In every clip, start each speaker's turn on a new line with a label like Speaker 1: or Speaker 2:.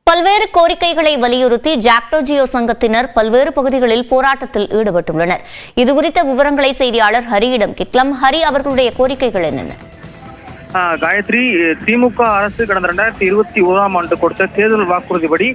Speaker 1: பல்வேறு கோரிக்கைகளை வலியுறுத்தி ஜாக்டோ ஜியோ சங்கத்தினர் பல்வேறு பகுதிகளில் போராட்டத்தில் ஈடுபட்டுள்ளனர். இதுகுறித்த விவரங்களை செய்தியாளர் ஹரியிடம் கேட்கலாம். ஹரி, அவர்களுடைய கோரிக்கைகள் என்னென்ன?
Speaker 2: காயத்ரி, திமுக அரசு கடந்த 2021ஆம் ஆண்டு கொடுத்த தேர்தல் வாக்குறுதிப்படி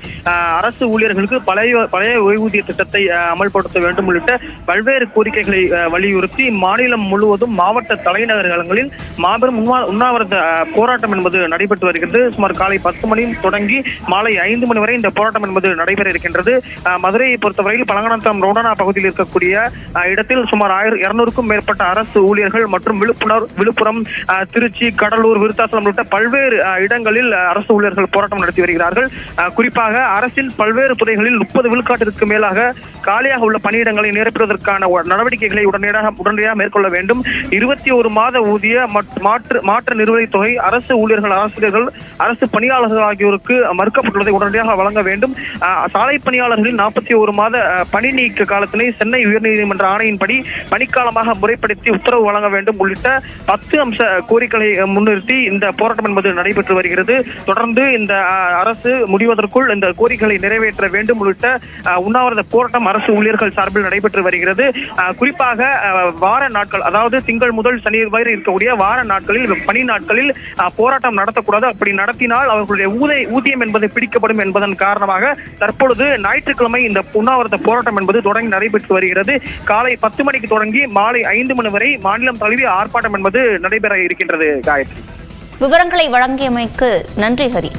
Speaker 2: அரசு ஊழியர்களுக்கு பழைய ஓய்வூதிய திட்டத்தை அமல்படுத்த வேண்டும் உள்ளிட்ட பல்வேறு கோரிக்கைகளை வலியுறுத்தி மாநிலம் முழுவதும் மாவட்ட தலைநகரங்களில் மாபெரும் உண்ணாவிரத போராட்டம் என்பது நடைபெற்று வருகிறது. சுமார் காலை 10 மணி தொடங்கி மாலை 5 மணி வரை இந்த போராட்டம் என்பது நடைபெற இருக்கின்றது. மதுரையை பொறுத்தவரையில் பழங்கணத்தம் ரோடனா பகுதியில் இருக்கக்கூடிய இடத்தில் சுமார் 200க்கும் மேற்பட்ட அரசு ஊழியர்கள் மற்றும் விழுப்புரம், திருச்சி, கடலூர், விருத்தாசலம் உள்ளிட்ட பல்வேறு இடங்களில் அரசு ஊழியர்கள் போராட்டம் நடத்தி வருகிறார்கள். குறிப்பாக அரசின் பல்வேறு துறைகளில் 30 விழுக்காட்டிற்கு மேலாக காலியாக உள்ள பணியிடங்களை நிரப்புவதற்கான நடவடிக்கைகளை உடனடியாக மேற்கொள்ள வேண்டும். 21 மாத ஊதிய மாற்று நிலுவைத் தொகை அரசு ஊழியர்கள், ஆசிரியர்கள், அரசு பணியாளர்கள் ஆகியோருக்கு மறுக்கப்பட்டுள்ளதை உடனடியாக வழங்க வேண்டும். சாலை பணியாளர்களின் 41 மாத பணி நீக்க காலத்தினை சென்னை உயர்நீதிமன்ற ஆணையின்படி பணிக்காலமாக முறைப்படுத்தி உத்தரவு வழங்க வேண்டும் உள்ளிட்ட 10 அம்ச கோரிக்கைகளை முன்னிறுத்தி இந்த போராட்டம் என்பது நடைபெற்று வருகிறது. தொடர்ந்து இந்த அரசு முடிவதற்குள் இந்த கோரிக்கைகளை நிறைவேற்ற வேண்டும் உள்ளிட்ட உண்ணாவிரத போராட்டம் அரசு ஊழியர்கள் சார்பில் நடைபெற்று வருகிறது. குறிப்பாக வார நாட்கள், அதாவது திங்கள் முதல் சனி வரை இருக்கக்கூடிய வார நாட்களில், பணி நாட்களில் போராட்டம் நடத்தக்கூடாது. அப்படி நடத்தினால் அவர்களுடைய ஊதியம் என்பது பிடிக்கப்படும் என்பதன் காரணமாக தற்பொழுது ஞாயிற்றுக்கிழமை இந்த உண்ணாவிரத போராட்டம் என்பது தொடங்கி நடைபெற்று வருகிறது. காலை 10 மணிக்கு தொடங்கி மாலை 5 மணி வரை மாநிலம் தழுவிய ஆர்ப்பாட்டம் என்பது நடைபெற இருக்கின்றது.
Speaker 1: விவரங்களை வழங்கியமைக்கு நன்றி ஹரி.